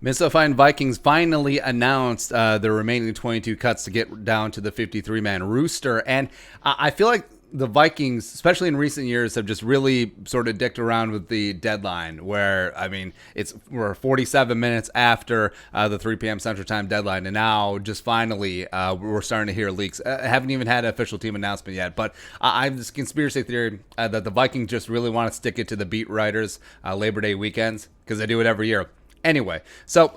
Minnesota Vikings finally announced the remaining 22 cuts to get down to the 53-man roster. And I feel like the Vikings, especially in recent years, have just really sort of dicked around with the deadline where, I mean, we're 47 minutes after the 3 p.m. Central Time deadline. And now just finally we're starting to hear leaks. I haven't even had an official team announcement yet. But I have this conspiracy theory that the Vikings just really want to stick it to the beat writers Labor Day weekends because they do it every year. Anyway, so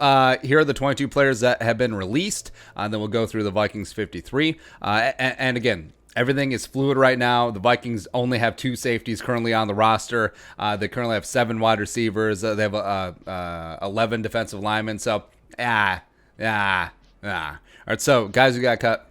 here are the 22 players that have been released. Then we'll go through the Vikings 53. And again, everything is fluid right now. The Vikings only have 2 safeties currently on the roster. They currently have 7 wide receivers. They have 11 defensive linemen. So, All right, so guys who got cut.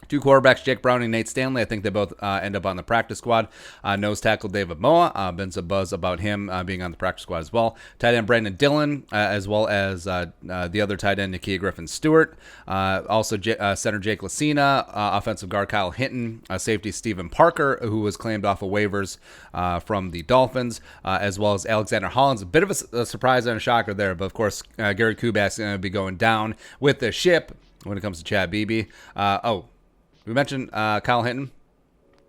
2 quarterbacks, Jake Browning and Nate Stanley. I think they both end up on the practice squad. Nose tackle David Moa. Been some buzz about him being on the practice squad as well. Tight end Brandon Dillon, as well as the other tight end, Nakia Griffin-Stewart. Also center Jake Lucina. Offensive guard Kyle Hinton. Safety Stephen Parker, who was claimed off of waivers from the Dolphins, as well as Alexander Hollins. A bit of a surprise and a shocker there, but of course, Gary Kubiak is going to be going down with the ship when it comes to Chad Beebe. We mentioned Kyle Hinton.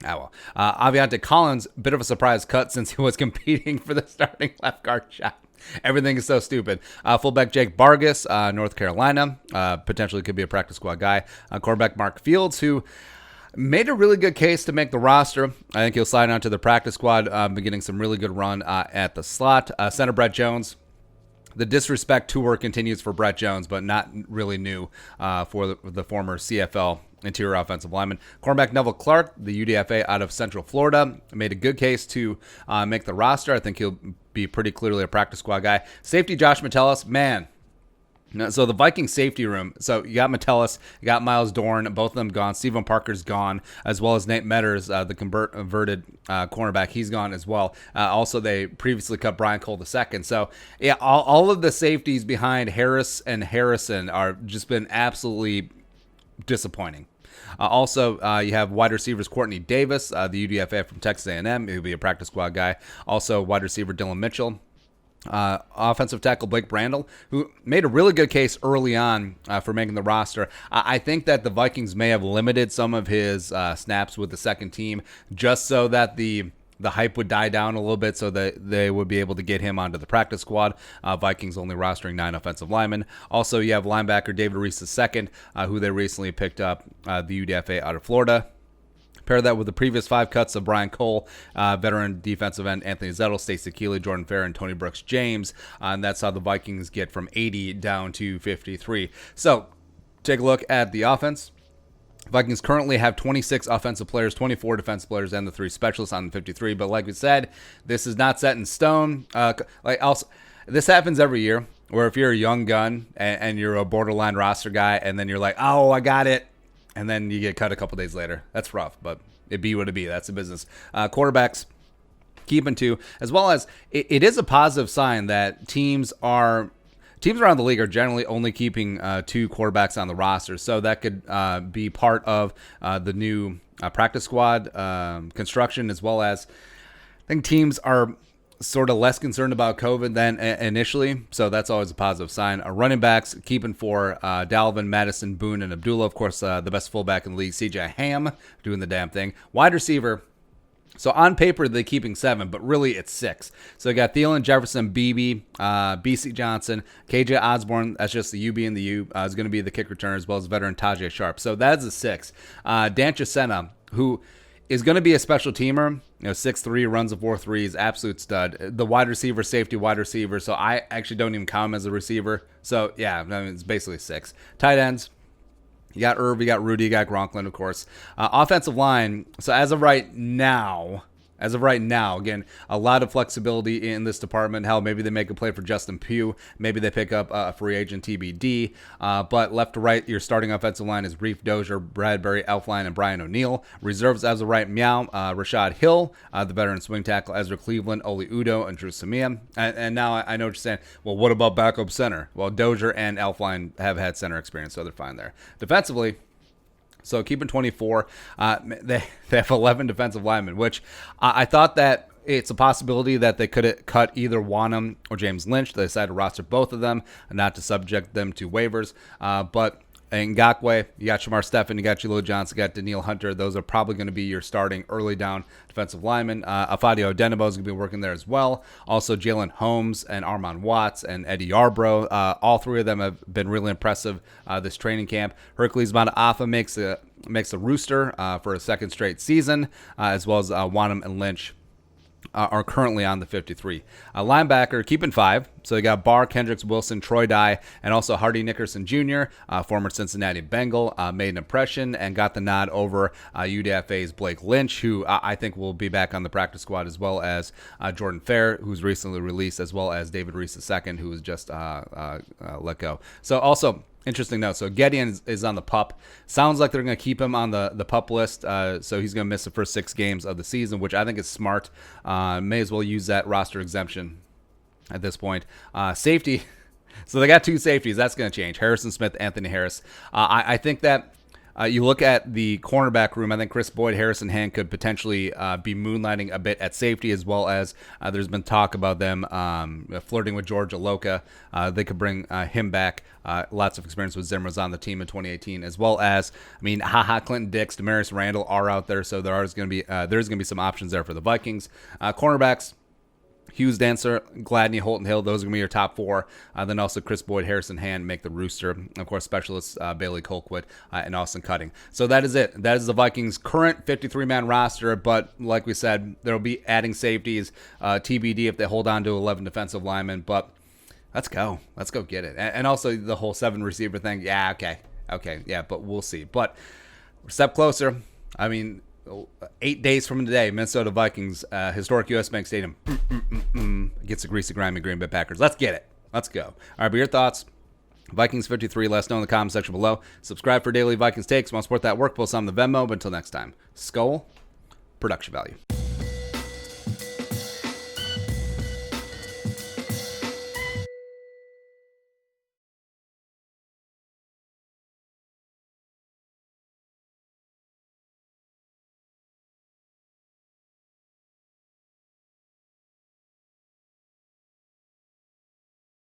Aviante Collins, bit of a surprise cut since he was competing for the starting left guard job. Everything is so stupid. Fullback Jake Vargas, North Carolina. Potentially could be a practice squad guy. Quarterback Mark Fields, who made a really good case to make the roster. I think he'll slide onto the practice squad, beginning some really good run at the slot. Center Brett Jones. The disrespect tour continues for Brett Jones, but not really new for the former CFL interior offensive lineman. Cornerback Neville Clark, the UDFA out of Central Florida, made a good case to make the roster. I think he'll be pretty clearly a practice squad guy. Safety Josh Metellus, man. So the Viking safety room. So you got Metellus, you got Miles Dorn, both of them gone. Stephen Parker's gone, as well as Nate Metters, the converted cornerback. He's gone as well. Also, they previously cut Brian Cole II. So yeah, all of the safeties behind Harris and Harrison are just been absolutely disappointing. Also, you have wide receivers Courtney Davis, the UDFA from Texas A&M. He'll be a practice squad guy. Also, wide receiver Dylan Mitchell. Offensive tackle Blake Brandel, who made a really good case early on for making the roster. I think that the Vikings may have limited some of his snaps with the second team just so that the hype would die down a little bit so that they would be able to get him onto the practice squad. Vikings only rostering 9 offensive linemen. Also, you have linebacker David Reese II, who they recently picked up, the UDFA out of Florida. Pair that with the previous 5 cuts of Brian Cole, veteran defensive end Anthony Zettel, Stacey Keeley, Jordan Fair, and Tony Brooks James. And that's how the Vikings get from 80 down to 53. So take a look at the offense. Vikings currently have 26 offensive players, 24 defensive players, and the 3 specialists on the 53. But like we said, this is not set in stone. This happens every year, where if you're a young gun and you're a borderline roster guy, and then you're like, oh, I got it. And then you get cut a couple days later. That's rough, but it be what it be. That's the business. Quarterbacks, keeping 2, as well as it is a positive sign that teams around the league are generally only keeping 2 quarterbacks on the roster. So that could be part of the new practice squad construction, as well as I think teams are sort of less concerned about COVID than initially, so that's always a positive sign. Running backs, keeping 4, Dalvin, Madison, Boone, and Abdullah. Of course, the best fullback in the league, CJ Ham, doing the damn thing. Wide receiver, so on paper, they're keeping 7, but really it's 6. So you got Thielen, Jefferson, Beebe, BC Johnson, KJ Osborne, that's just the UB and the U, is going to be the kick returner, as well as veteran Tajay Sharp. So that's a 6. Dan Chisena, who is going to be a special teamer. 6'3", runs a 4.3, is absolute stud. The wide receiver, safety wide receiver, so I actually don't even count him as a receiver. So, yeah, I mean, it's basically 6. Tight ends, you got Irv, you got Rudy, you got Gronklin, of course. Offensive line, so as of right now, again, a lot of flexibility in this department. Hell, maybe they make a play for Justin Pugh. Maybe they pick up a free agent TBD. But left to right, your starting offensive line is Reef Dozier, Bradbury, Elfline, and Brian O'Neill. Reserves as of right, Meow, Rashad Hill, the veteran swing tackle, Ezra Cleveland, Oli Udo, and Drew Samia. And now I know what you're saying. Well, what about backup center? Well, Dozier and Elfline have had center experience, so they're fine there. Defensively, so keeping 24. They have 11 defensive linemen, which I thought that it's a possibility that they could cut either Wanham or James Lynch. They decided to roster both of them and not to subject them to waivers. But Ngakoue, you got Shamar Stephen, you got Jaleel Johnson, you got Daniil Hunter. Those are probably going to be your starting early down defensive linemen. Afadio Odenigbo is going to be working there as well. Also, Jalen Holmes and Armon Watts and Eddie Yarbrough. All three of them have been really impressive this training camp. Hercules Mataafa makes a rooster for a second straight season, as well as Wanham and Lynch are currently on the 53. Linebacker, keeping 5. So you got Barr, Kendricks, Wilson, Troy Dye, and also Hardy Nickerson Jr., former Cincinnati Bengal, made an impression and got the nod over UDFA's Blake Lynch, who I think will be back on the practice squad, as well as Jordan Fair, who's recently released, as well as David Reese II, who was just let go. So also, interesting note. So Gideon is on the PUP. Sounds like they're going to keep him on the PUP list. So he's going to miss the first 6 games of the season, which I think is smart. May as well use that roster exemption at this point. Safety. So they got 2 safeties. That's going to change. Harrison Smith, Anthony Harris. I think that you look at the cornerback room. I think Chris Boyd, Harrison Hand could potentially be moonlighting a bit at safety, as well as there's been talk about them flirting with George Aloka. They could bring him back. Lots of experience with Zimmer's on the team in 2018, as well as, Clinton Dix, Damaris Randall are out there, so there's going to be some options there for the Vikings. Cornerbacks, Hughes, Dancer, Gladney, Holton Hill, those are going to be your top 4. Then also Chris Boyd, Harrison Hand make the rooster. Of course, specialists Bailey Colquitt and Austin Cutting. So that is it. That is the Vikings' current 53-man roster. But like we said, they'll be adding safeties, TBD if they hold on to 11 defensive linemen. But let's go. Let's go get it. And also the whole 7 receiver thing. Yeah, okay. Yeah, but we'll see. But we're a step closer. 8 days from today, Minnesota Vikings, historic U.S. Bank Stadium, gets the greasy, grimy Green Bay Packers. Let's get it. Let's go. All right, but your thoughts? Vikings 53, let us know in the comment section below. Subscribe for daily Vikings takes. Want to support that work, post on the Venmo. But until next time, Skull, production value.